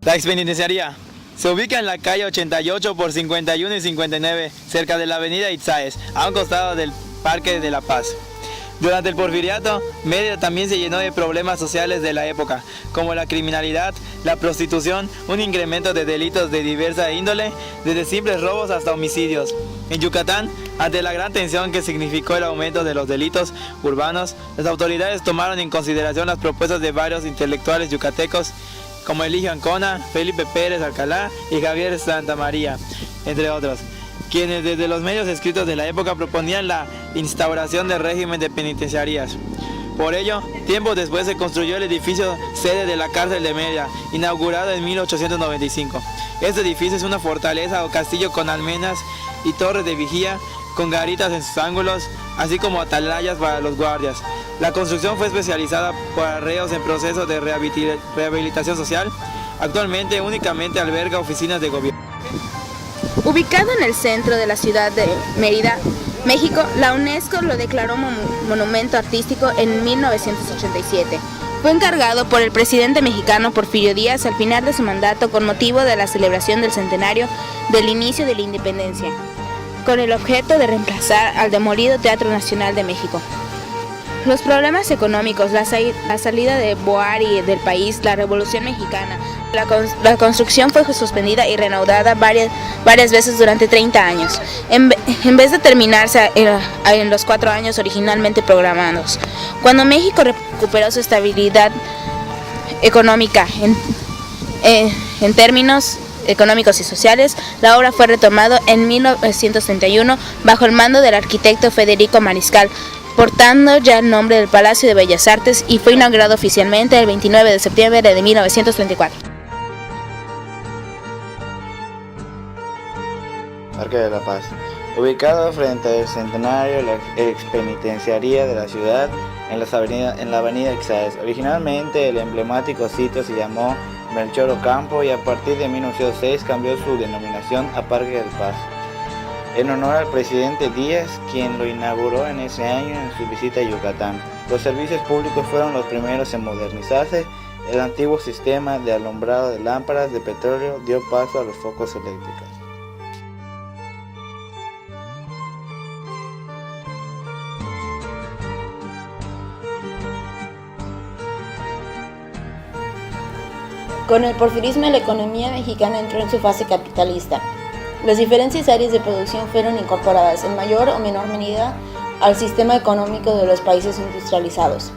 La expenitenciaría se ubica en la calle 88 por 51 y 59, cerca de la avenida Itzáes, a un costado del Parque de la Paz. Durante el porfiriato, Mérida también se llenó de problemas sociales de la época, como la criminalidad, la prostitución, un incremento de delitos de diversa índole, desde simples robos hasta homicidios. En Yucatán, ante la gran tensión que significó el aumento de los delitos urbanos, las autoridades tomaron en consideración las propuestas de varios intelectuales yucatecos, como Eligio Ancona, Felipe Pérez Alcalá y Javier Santamaría, entre otros, quienes desde los medios escritos de la época proponían la instauración del régimen de penitenciarías. Por ello, tiempo después se construyó el edificio sede de la cárcel de Mérida, inaugurado en 1895. Este edificio es una fortaleza o castillo con almenas y torres de vigía, con garitas en sus ángulos, así como atalayas para los guardias. La construcción fue especializada para reos en proceso de rehabilitación social. Actualmente únicamente alberga oficinas de gobierno. Ubicado en el centro de la ciudad de Mérida, México, la UNESCO lo declaró monumento artístico en 1987. Fue encargado por el presidente mexicano Porfirio Díaz al final de su mandato con motivo de la celebración del centenario del inicio de la independencia, con el objeto de reemplazar al demolido Teatro Nacional de México. Los problemas económicos, la salida de Boari del país, la Revolución Mexicana, la construcción fue suspendida y reanudada varias veces durante 30 años, en vez de terminarse en los 4 años originalmente programados. Cuando México recuperó su estabilidad económica en términos económicos y sociales, la obra fue retomada en 1931 bajo el mando del arquitecto Federico Mariscal, portando ya el nombre del Palacio de Bellas Artes, y fue inaugurado oficialmente el 29 de septiembre de 1934. Parque de la Paz. Ubicado frente al centenario, la expenitenciaría de la ciudad, en la avenida Itzáes. Originalmente el emblemático sitio se llamó Melchor Ocampo y a partir de 1906 cambió su denominación a Parque de la Paz, en honor al presidente Díaz, quien lo inauguró en ese año en su visita a Yucatán. Los servicios públicos fueron los primeros en modernizarse. El antiguo sistema de alumbrado de lámparas de petróleo dio paso a los focos eléctricos. Con el porfirismo, la economía mexicana entró en su fase capitalista. Las diferentes áreas de producción fueron incorporadas, en mayor o menor medida, al sistema económico de los países industrializados.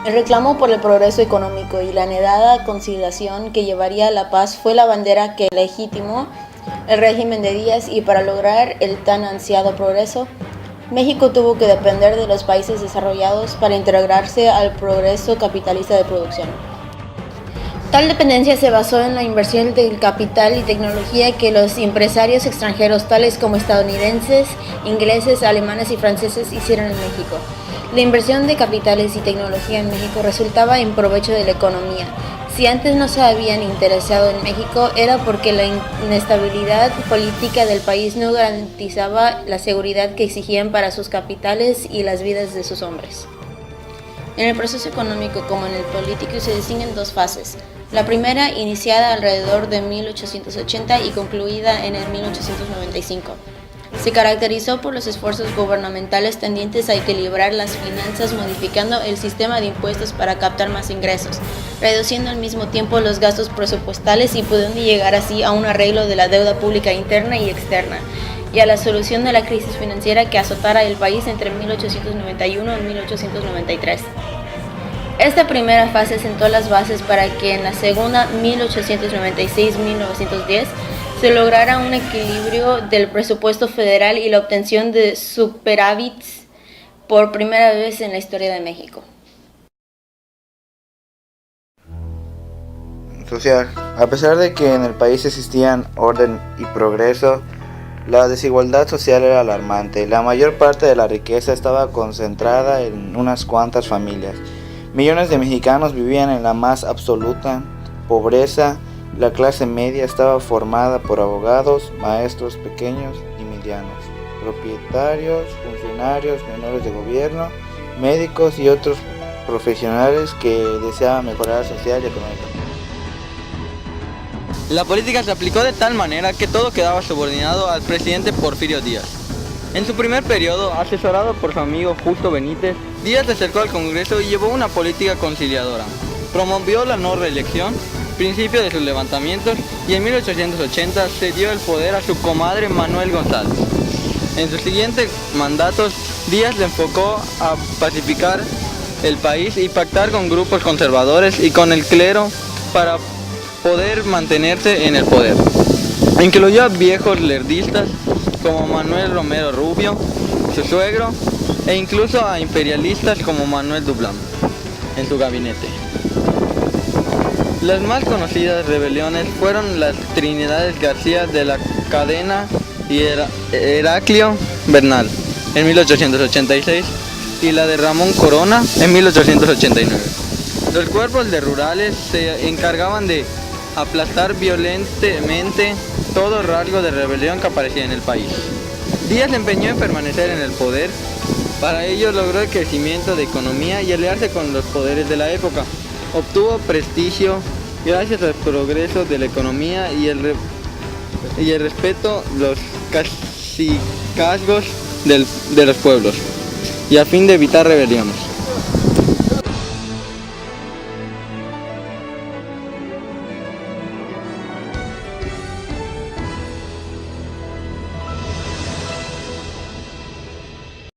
El reclamo por el progreso económico y la anhelada conciliación que llevaría a la paz fue la bandera que legitimó el régimen de Díaz, y para lograr el tan ansiado progreso, México tuvo que depender de los países desarrollados para integrarse al progreso capitalista de producción. Tal dependencia se basó en la inversión del capital y tecnología que los empresarios extranjeros, tales como estadounidenses, ingleses, alemanes y franceses, hicieron en México. La inversión de capitales y tecnología en México resultaba en provecho de la economía. Si antes no se habían interesado en México, era porque la inestabilidad política del país no garantizaba la seguridad que exigían para sus capitales y las vidas de sus hombres. En el proceso económico como en el político se distinguen dos fases. La primera, iniciada alrededor de 1880 y concluida en el 1895. Se caracterizó por los esfuerzos gubernamentales tendientes a equilibrar las finanzas, modificando el sistema de impuestos para captar más ingresos, reduciendo al mismo tiempo los gastos presupuestales y pudiendo llegar así a un arreglo de la deuda pública interna y externa, y a la solución de la crisis financiera que azotara el país entre 1891 y 1893. Esta primera fase sentó las bases para que en la segunda, 1896-1910, se lograra un equilibrio del presupuesto federal y la obtención de superávits por primera vez en la historia de México. Social. A pesar de que en el país existían orden y progreso, la desigualdad social era alarmante. La mayor parte de la riqueza estaba concentrada en unas cuantas familias. Millones de mexicanos vivían en la más absoluta pobreza. La clase media estaba formada por abogados, maestros pequeños y medianos, propietarios, funcionarios, menores de gobierno, médicos y otros profesionales que deseaban mejorar social y económicamente. La política se aplicó de tal manera que todo quedaba subordinado al presidente Porfirio Díaz. En su primer periodo, asesorado por su amigo Justo Benítez, Díaz se acercó al Congreso y llevó una política conciliadora. Promovió la no reelección, principio de sus levantamientos, y en 1880 cedió el poder a su comadre Manuel González. En sus siguientes mandatos, Díaz le enfocó a pacificar el país y pactar con grupos conservadores y con el clero para poder mantenerse en el poder. Incluyó a viejos lerdistas como Manuel Romero Rubio, su suegro, e incluso a imperialistas como Manuel Dublán en su gabinete. Las más conocidas rebeliones fueron las Trinidades García de la Cadena y Heraclio Bernal en 1886 y la de Ramón Corona en 1889. Los cuerpos de rurales se encargaban de aplastar violentamente todo rasgo de rebelión que aparecía en el país. Díaz se empeñó en permanecer en el poder. Para ello logró el crecimiento de economía y aliarse con los poderes de la época. Obtuvo prestigio gracias al progreso de la economía y el respeto los cacicazgos de los pueblos, y a fin de evitar rebeliones.